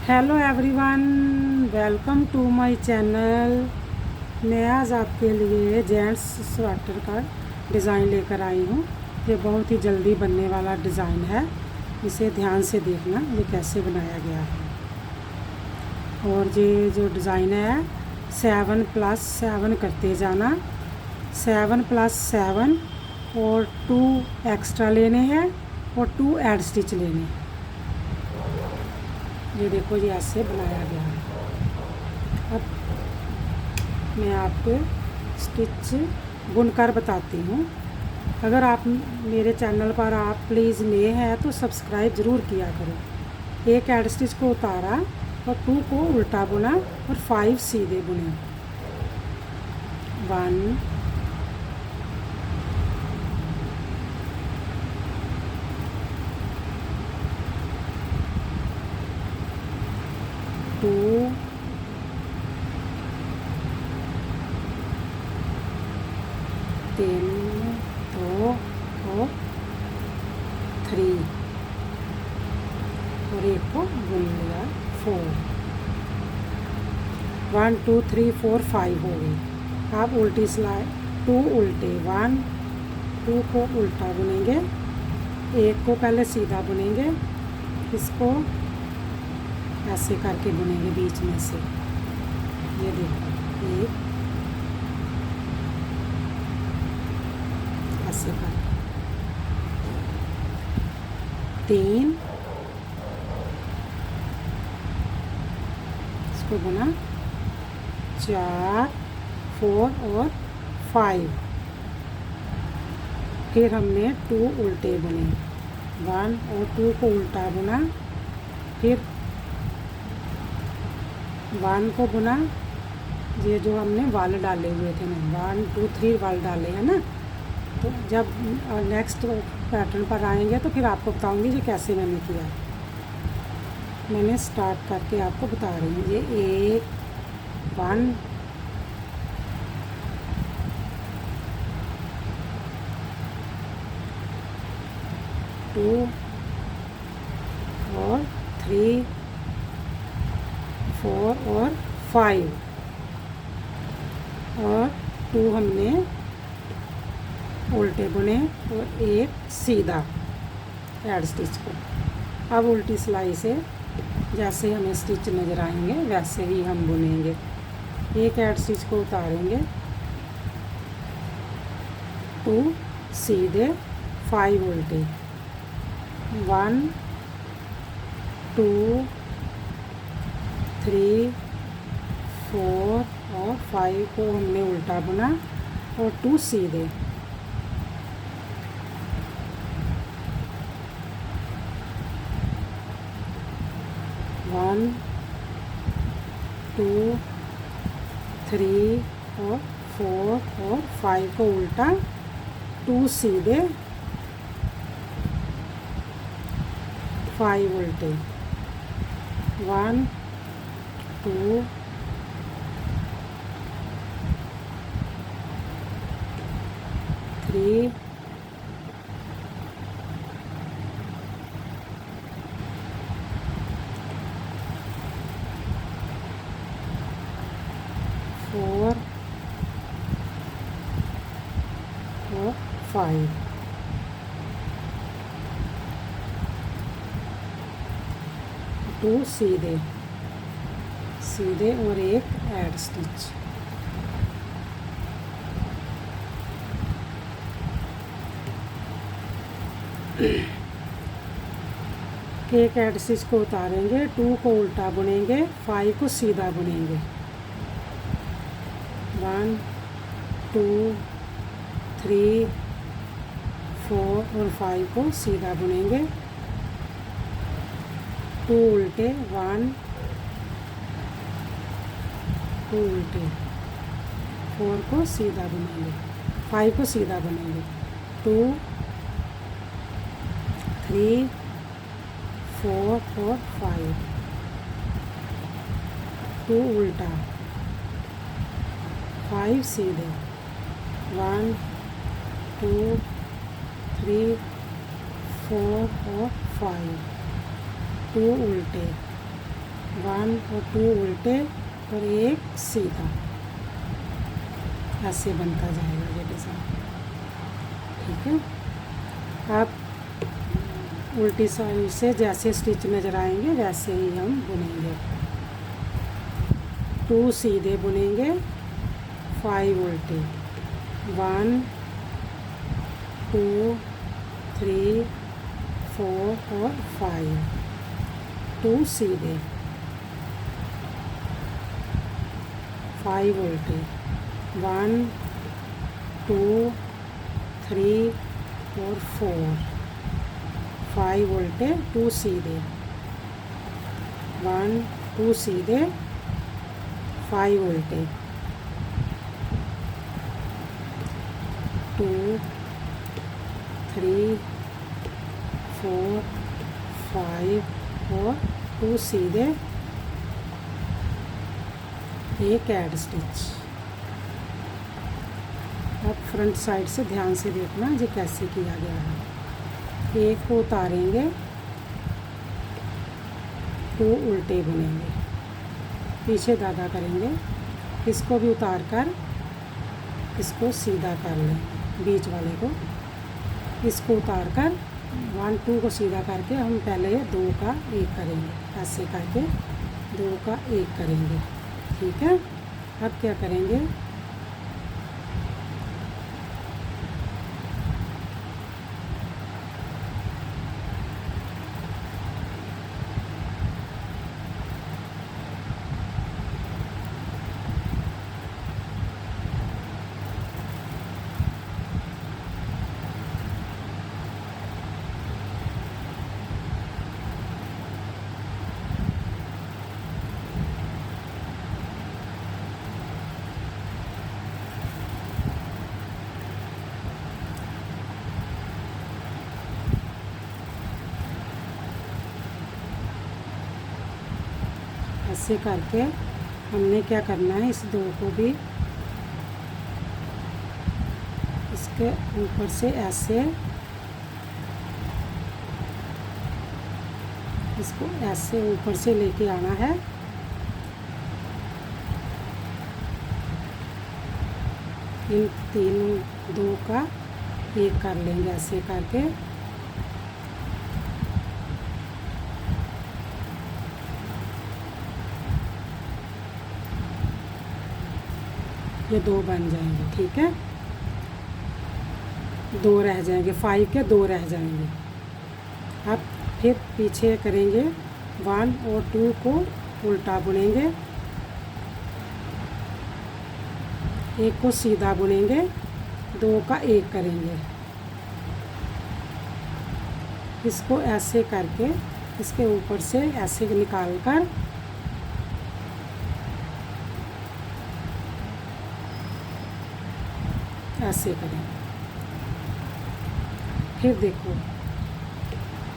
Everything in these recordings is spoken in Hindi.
Hello everyone, welcome to my channel. मैं आज आपके लिए जेंट्स स्वेटर का डिज़ाइन लेकर आई हूँ। ये बहुत ही जल्दी बनने वाला डिज़ाइन है। इसे ध्यान से देखना ये कैसे बनाया गया है। और ये जो डिज़ाइन है 7+7 करते जाना, 7+7 और 2 एक्स्ट्रा लेने हैं और 2 ऐड स्टिच लेने हैं। ये देखो ये ऐसे बनाया गया है। अब मैं आपको स्टिच बुनकर बताती हूँ। अगर आप मेरे चैनल पर आप प्लीज़ नए हैं तो सब्सक्राइब ज़रूर किया करो। एक ऐड स्टिच को उतारा और 2 को उल्टा बुना और 5 सीधे बुने। 1 2 3 2 और 3 और एक को बुन लिया 4। 1 2 3 4 5 हो गई। आप उल्टी सिलाई 2 उल्टे 1 2 को उल्टा बुनेंगे, एक को पहले सीधा बुनेंगे, इसको ऐसे करके बुनेंगे बीच में से। ये देखो एक ऐसे करके 3 इसको बुना 4 4 और 5। फिर हमने 2 उल्टे बुने, 1 और 2 को उल्टा बुना, फिर 1 को बुना। ये जो हमने वाल डाले हुए थे ना 1 2 3 वाल डाले हैं ना, तो जब नेक्स्ट पैटर्न पर आएंगे तो फिर आपको बताऊंगी ये कैसे मैंने किया। मैंने स्टार्ट करके आपको बता रही हूँ। ये 1 2 और 3 4 और 5 और 2 हमने उल्टे बुने और एक सीधा ऐड स्टिच को। अब उल्टी सिलाई से जैसे हमें स्टिच नज़र आएंगे वैसे ही हम बुनेंगे। एक ऐड स्टिच को उतारेंगे, 2 सीधे 5 उल्टे, 1 2 3 4 और 5 को हमने उल्टा बुना और 2 सीधे, 1 2 3 और 4 और 5 को उल्टा, 2 सीधे 5 उल्टे, 1 2 3 4 और 5। 2 सीधे सीधे और एक ऐड स्टिच। एक ऐड स्टिच को उतारेंगे, 2 को उल्टा बुनेंगे, 5 को सीधा बुनेंगे, 1 2 3 4 और 5 को सीधा बुनेंगे, 2 उल्टे, 1 2 उल्टे, 4 को सीधा बुनेंगे, 5 को सीधा बुनेंगे, 2 3 4 और 5, 2 उल्टा, 5 सीधे, 1 2 3 4 और 5, 2 उल्टे, 1 और 2 उल्टे और एक सीधा, ऐसे बनता जाएगा ये डिज़ाइन। ठीक है, आप उल्टी साइड से जैसे स्टिच नज़र आएंगे वैसे ही हम बुनेंगे। 2 सीधे बुनेंगे, 5 उल्टे, 1 2 3 4 और 5, 2 सीधे, 5 उल्टे, 1 2 3 और 4, 5 उल्टे, 2 सीधे, 1 2 सीधे, 5 उल्टे, 2 3 4 5 और 2 सीधे, एक ऐड स्टिच। अब फ्रंट साइड से ध्यान से देखना ये कैसे किया गया है। एक को उतारेंगे, 2 उल्टे बुनेंगे, पीछे धागा करेंगे, इसको भी उतार कर इसको सीधा कर लेंगे, बीच वाले को इसको उतार कर 1 2 को सीधा करके हम पहले 2 का 1 करेंगे, ऐसे करके 2 का 1 करेंगे। ठीक है, अब क्या करेंगे, ऐसे करके हमने क्या करना है, इस 2 को भी इसके ऊपर से ऐसे, इसको ऐसे ऊपर से लेके आना है, इन 2 का 1 कर लेंगे ऐसे करके। ये 2 बन जाएंगे। ठीक है, 2 रह जाएंगे, 5 के 2 रह जाएंगे। अब फिर पीछे करेंगे, 1 और 2 को उल्टा बुनेंगे, एक को सीधा बुनेंगे, 2 का 1 करेंगे, इसको ऐसे करके इसके ऊपर से ऐसे निकाल कर ऐसे करेंगे। फिर देखो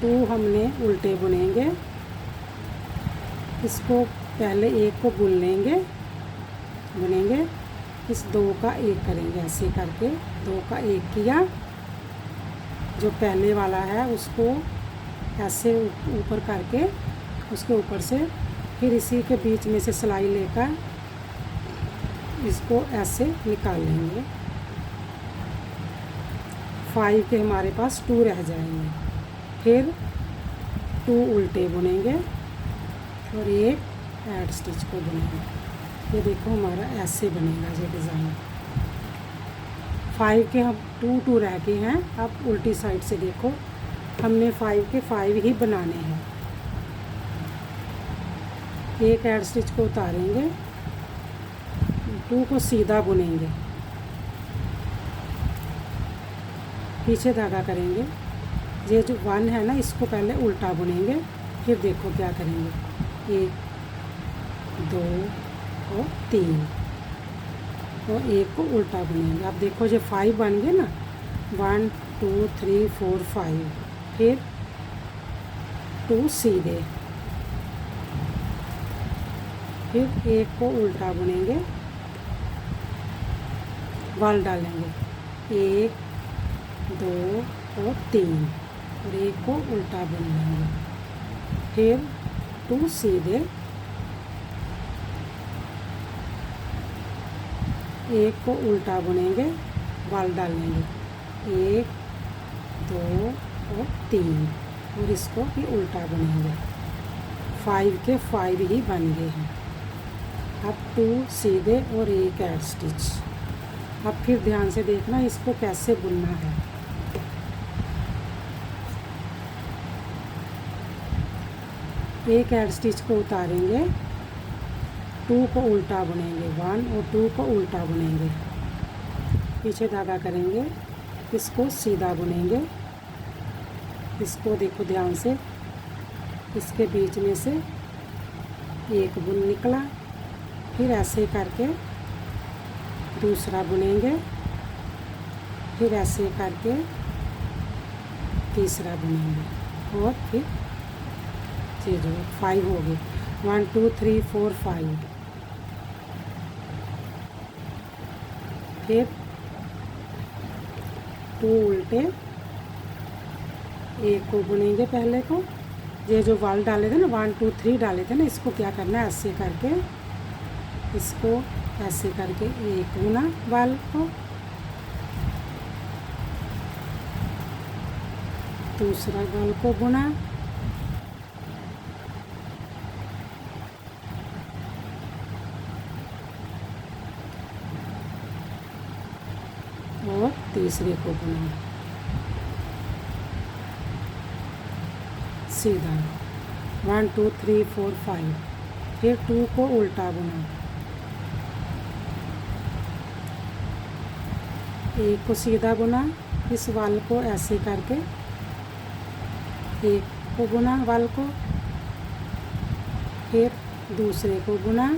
2 हमने उल्टे बुनेंगे, इसको पहले 1 को बुनेंगे, इस 2 का 1 करेंगे, ऐसे करके 2 का 1 किया, जो पहले वाला है उसको ऐसे ऊपर करके उसके ऊपर से फिर इसी के बीच में से सिलाई लेकर इसको ऐसे निकाल लेंगे। 5 के हमारे पास 2 रह जाएंगे, फिर 2 उल्टे बुनेंगे और एक ऐड स्टिच को बुनेंगे। ये देखो हमारा ऐसे बनेगा ये डिज़ाइन। 5 के हम 2 रह गए हैं। अब उल्टी साइड से देखो, हमने 5 के 5 ही बनाने हैं। एक ऐड स्टिच को उतारेंगे, 2 को सीधा बुनेंगे, पीछे धागा करेंगे, ये जो 1 है ना इसको पहले उल्टा बुनेंगे, फिर देखो क्या करेंगे, 1 2 और 3 और 1 को उल्टा बुनेंगे। अब देखो ये 5 बन गए ना, 1 2 3 4 5, फिर 2 सीधे, फिर 1 को उल्टा बुनेंगे, वाल डालेंगे, 1 2 और 3 और 1 को उल्टा बुन लेंगे, फिर 2 सीधे, एक को उल्टा बुनेंगे, बाल डालेंगे 1 2 और 3 और इसको भी उल्टा बुनेंगे। 5 के 5 ही बन गए हैं। अब 2 सीधे और 1 ऐड स्टिच। अब फिर ध्यान से देखना इसको कैसे बुनना है। एक ऐड स्टिच को उतारेंगे, 2 को उल्टा बुनेंगे, 1 और 2 को उल्टा बुनेंगे, पीछे धागा करेंगे, इसको सीधा बुनेंगे। इसको देखो ध्यान से, इसके बीच में से एक बुन निकला, फिर ऐसे करके दूसरा बुनेंगे, फिर ऐसे करके तीसरा बुनेंगे और फिर जो 5 हो गए। 1 2 3 4 5। फिर 2 उल्टे, एक को बुनेंगे पहले को, ये जो वाल डाले थे ना 1 2 3 डाले थे ना, इसको क्या करना है ऐसे करके, इसको ऐसे करके एक बुना वाल को, दूसरा वाल को बुना, और तीसरे को बुना सीधा। 1 2 3 4 5। फिर 2 को उल्टा बुना, एक को सीधा बुना, इस वाल को ऐसे करके एक को बुना वाल को, फिर दूसरे को बुना,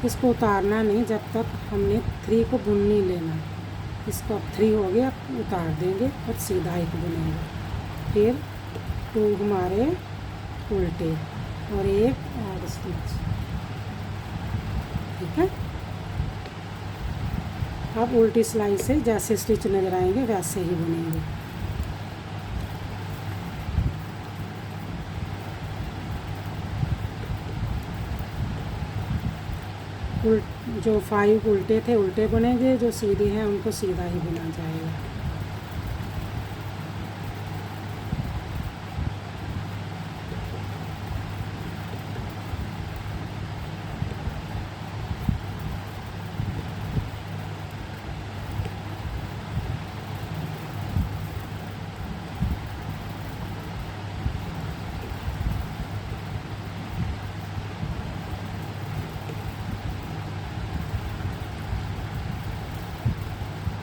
इसको उतारना नहीं जब तक हमने 3 को बुन नहीं लेना। इसको अब 3 हो गया, उतार देंगे और सीधा एक बुनेंगे। फिर 2 हमारे उल्टे और एक ऐड स्टिच, ठीक है। अब उल्टी सिलाई से जैसे स्टिच नज़र आएंगे वैसे ही बुनेंगे। जो 5 उल्टे थे उल्टे बुनेंगे, जो सीधे हैं उनको सीधा ही बुना जाएगा।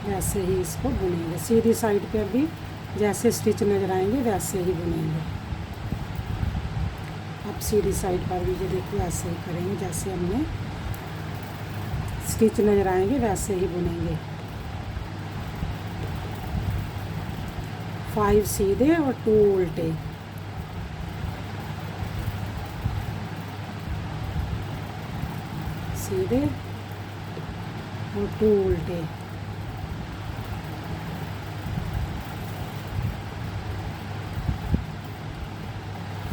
वैसे ही इसको बुनेंगे, सीधी साइड पर भी जैसे स्टिच नज़र आएंगे वैसे ही बुनेंगे। अब सीधी साइड पर भी ये देखो ऐसे ही करेंगे, जैसे हमने स्टिच नज़र आएंगे वैसे ही बुनेंगे। 5 सीधे और 2 उल्टे, सीधे और 2 उल्टे,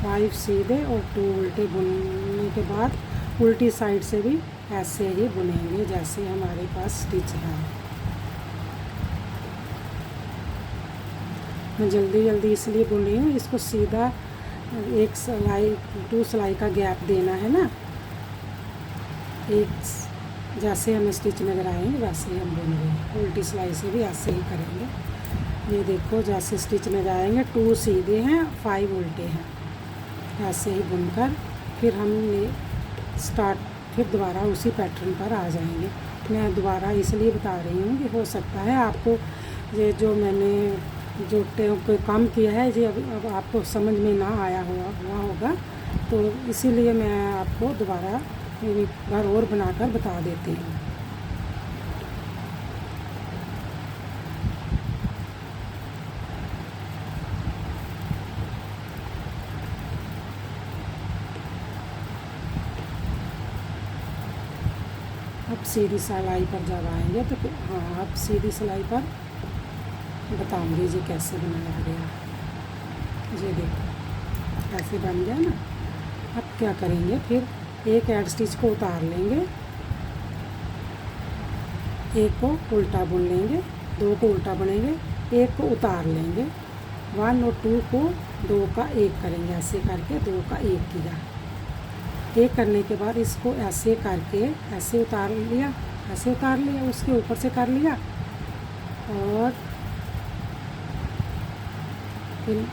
फाइव सीधे और 2 उल्टे बुनने के बाद उल्टी साइड से भी ऐसे ही बुनेंगे जैसे हमारे पास स्टिच है। मैं जल्दी जल्दी इसलिए बुन रही हूँ, इसको सीधा एक सिलाई 2 सिलाई का गैप देना है ना, एक जैसे हमें स्टिच नज़र आएंगे वैसे ही हम बुन रहे हैं। उल्टी सिलाई से भी ऐसे ही करेंगे। ये देखो जैसे स्टिच नज़र आएंगे 2 सीधे हैं 5 उल्टे हैं, ऐसे ही बुनकर फिर हम फिर दोबारा उसी पैटर्न पर आ जाएंगे। मैं दोबारा इसलिए बता रही हूँ कि हो सकता है आपको ये जो मैंने जो कोई काम किया है ये अब आपको समझ में ना आया हुआ होगा, तो इसीलिए मैं आपको दोबारा एक बार और बनाकर बता देती हूँ। अब सीधी सिलाई पर जब आएंगे तो हाँ, अब सीधी सिलाई पर बताऊंगी जी कैसे बनाया गया। ये देखो ऐसे बन गया ना। अब क्या करेंगे, फिर एक ऐड स्टिच को उतार लेंगे, एक को उल्टा बुन लेंगे, 2 को उल्टा बुनेंगे, एक को उतार लेंगे, 1 और 2 को 2 का 1 करेंगे, ऐसे करके 2 का 1 किया। 1 करने के बाद इसको ऐसे करके ऐसे उतार लिया, ऐसे उतार लिया, उसके ऊपर से कर लिया और फिर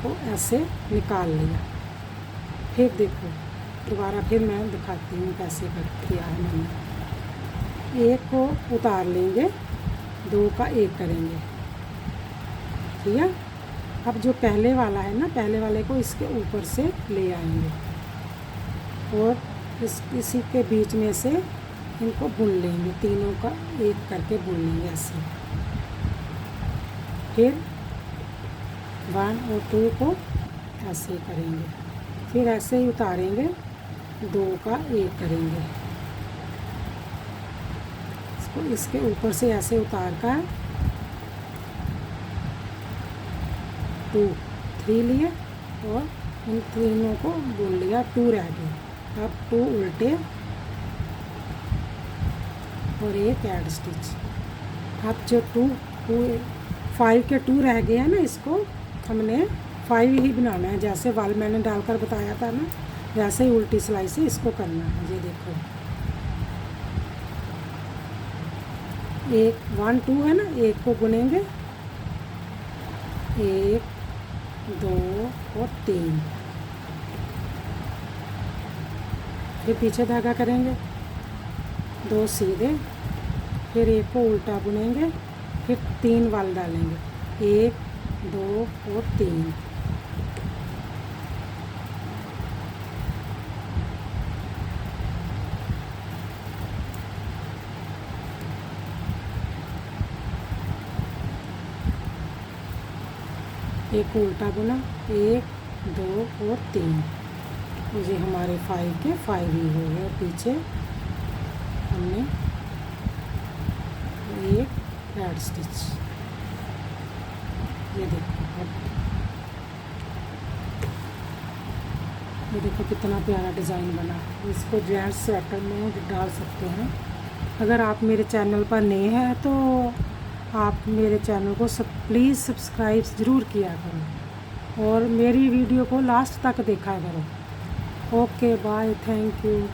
को ऐसे निकाल लिया। फिर देखो दोबारा फिर मैं दिखाती हूँ कैसे किया है मैंने। 1 को उतार लेंगे, 2 का 1 करेंगे, ठीक है। अब जो पहले वाला है ना, पहले वाले को इसके ऊपर से ले आएंगे और इसी के बीच में से इनको बुन लेंगे, तीनों का 1 करके बुन लेंगे ऐसे। फिर 1 और 2 को ऐसे करेंगे, फिर ऐसे ही उतारेंगे, 2 का 1 करेंगे, इसको इसके ऊपर से ऐसे उतार कर 2 3 लिए और इन तीनों को बुन लिया, 2 रह गए। अब 2 उल्टे और 1 ऐड स्टिच। अब जो 5 के 2 रह गए हैं ना, इसको हमने 5 ही बनाना है, जैसे वाल मैंने डालकर बताया था ना, वैसे ही उल्टी सिलाई से इसको करना है। ये देखो 1 2 है ना, 1 को बुनेंगे, 1 2 और 3, फिर पीछे धागा करेंगे, 2 सीधे, फिर 1 को उल्टा बुनेंगे, फिर 3 वाल डालेंगे, 1 2 और 3, एक उल्टा बुना, 1 2 और 3, ये हमारे 5 के 5 ही हो गए। पीछे हमने 1 ऐड स्टिच। ये देखो ये देखो कितना प्यारा डिज़ाइन बना। इसको जेंट्स स्वेटर में डाल सकते हैं। अगर आप मेरे चैनल पर नए हैं तो आप मेरे चैनल को प्लीज़ सब्सक्राइब ज़रूर किया करो और मेरी वीडियो को लास्ट तक देखा करो। Okay bye, thank you.